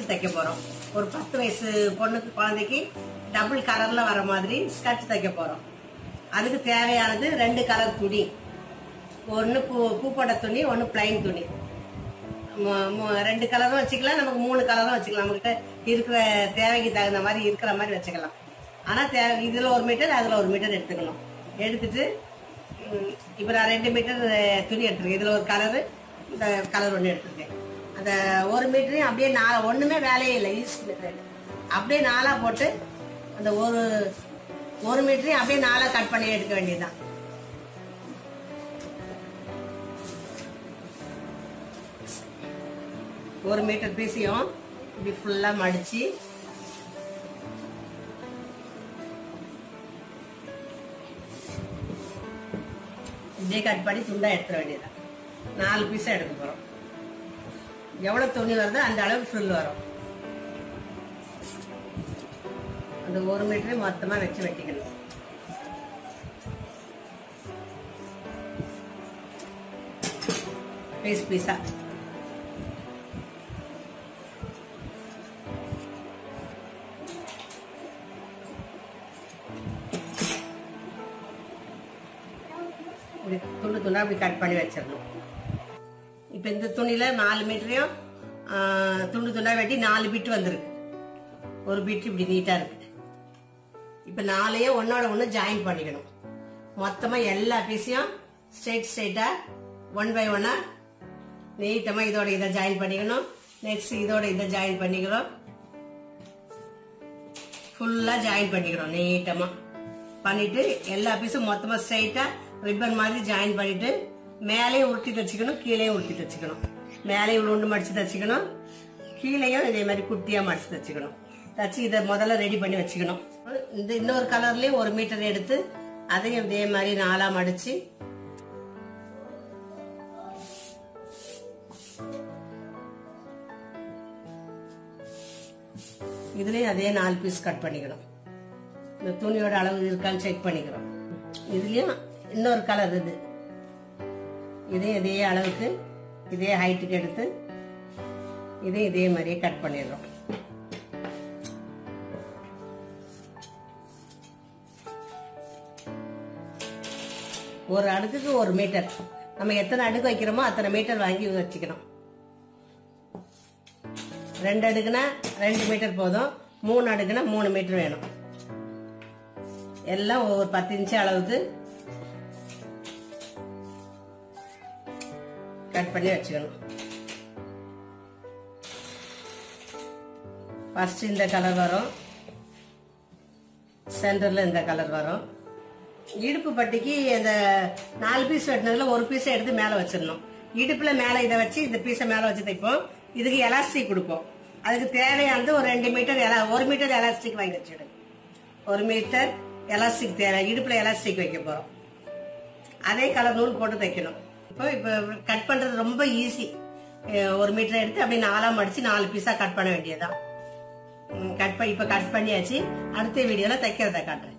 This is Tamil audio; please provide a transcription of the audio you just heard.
தைக்க போறோம். ஒரு 10 வயசு பொண்ணுக்கு குழந்தைக்கு டபுள் கலர்ல வர மாதிரி ஸ்கர்ட் தைக்க போறோம். அதுக்கு தேவையானது 2 கலர் துணி, ஒன்னு பூப்பட துணி, ஒன்னு பிளைன் துணி. 2 கலரும் வச்சுக்கலாம், நமக்கு 3 கலரும் வச்சுக்கலாம். நம்மகிட்ட இருக்கிற தேவைக்கு தகுந்த மாதிரி இருக்கிற மாதிரி வச்சுக்கலாம். ஆனா இதுல 1 மீட்டர், அதுல 1 மீட்டர் எடுத்துக்கணும். எடுத்துட்டு இப்ப நான் 2 மீட்டர் துணி எடுத்துருக்கேன். இதுல ஒரு கலரு, இந்த கலர் ஒண்ணு எடுத்துருக்கேன். அந்த 1 மீட்டரையும் அப்படியே ஒண்ணுமே வேலையே இல்லை, ஈஸி. அப்படியே 4 போட்டு அந்த ஒரு மீட்டரையும் அப்படியே 4 கட் பண்ணி எடுக்க வேண்டியதுதான். ஒரு மீட்டர் பீஸையும் இப்படி ஃபுல்லா மடிச்சு இப்படியே கட் பண்ணி துண்டா எடுத்துட வேண்டியதுதான். 4 பீஸா எடுக்க போறோம். எவ்வளவு துணி வருதோ அந்த அளவுக்கு ஃபுல் வரும். அந்த 1 மீட்டரையும் மொத்தமா வச்சு வெட்டிக்கணும். பீஸ் பீஸா துண்டு துண்டா அப்படி கட் பண்ணி வச்சிடணும். இப்ப இந்த துணியில 4 மீட்டரையும் துண்டு துண்டா வெட்டி 4 பிட் வந்துருக்கு. ஒரு பிட் இப்படி நீட்டா இருக்கு. இப்ப 4ஐயும் ஒன்னோட ஒண்ணு ஜாயின் பண்ணிக்கணும். மொத்தமா எல்லா பீஸையும் ஸ்ட்ரெயிட்டா 1 by 1 நீட்டமா இதோட இதை ஜாயின் பண்ணிக்கணும். நெக்ஸ்ட் இதோட இதை ஜாயின் பண்ணிக்கிறோம். ஃபுல்லா ஜாயின் பண்ணிக்கிறோம். நீட்டமா பண்ணிட்டு எல்லா பீஸும் மொத்தமா ஸ்ட்ரெயிட்டா ரிப்பன் மாதிரி ஜாயின் பண்ணிட்டு மேலேயும் உருட்டி தச்சுக்கணும், கீழேயும் உருட்டி தச்சுக்கணும். மேலேயும் உருண்டு மடிச்சு தச்சுக்கணும், கீழேயும் இதே மாதிரி குட்டியா மடிச்சு தச்சுக்கணும். தச்சு இதை முதல்ல ரெடி பண்ணி வச்சுக்கணும். இந்த இன்னொரு கலர்லயும் 1 மீட்டர் எடுத்து அதையும் இதே மாதிரி 4 மடிச்சு இதுலயும் அதே 4 பீஸ் கட் பண்ணிக்கணும். இந்த துணியோட அளவு இருக்கான்னு செக் பண்ணிக்கிறோம். இதுலயும் இன்னொரு கலர் இதையும் இதே அளவுக்கு இதே ஹைட்டுக்கு எடுத்து இதையும் இதே மாதிரியே கட் பண்ணிடுறோம். ஒரு அடுக்குக்கு 1 மீட்டர். நம்ம எத்தனை அடுக்கு வைக்கிறோமோ அத்தனை மீட்டர் வாங்கி வச்சுக்கணும். 2 அடுக்குனா 2 மீட்டர் போதும், 3 அடுக்குனா 3 மீட்டர் வேணும். எல்லாம் ஒரு 10 இன்ச்சு அளவுக்கு கட் பண்ணி வச்சுக்கணும். ஃபர்ஸ்ட் இந்த கலர் வரும், சென்டர்ல இந்த கலர் வரும். இடுப்பு பட்டிக்கு இந்த 4 பீஸ் வெட்டினதுல 1 பீஸை எடுத்து மேல வச்சிடணும். இடுப்புல மேல இதை வச்சு இந்த பீஸை மேல வச்சு தைப்போம். இதுக்கு எலாஸ்டிக் கொடுப்போம். அதுக்கு தேவையானது ஒரு 2 மீட்டர் 1 மீட்டர் எலாஸ்டிக் வாங்கி வச்சிடும். 1 மீட்டர் எலாஸ்டிக் தேவை. இடுப்புல எலாஸ்டிக் வைக்க போறோம். அதே கலர் நூல் போட்டு தைக்கணும். இப்ப கட் பண்றது ரொம்ப ஈஸி. 1 மீட்டர் எடுத்து அப்படியே 4 மடிச்சு 4 பீஸா கட் பண்ண வேண்டியதுதான். இப்ப கட் பண்ணியாச்சு. அடுத்த வீடியோல தைக்கிறத காட்டுறேன்.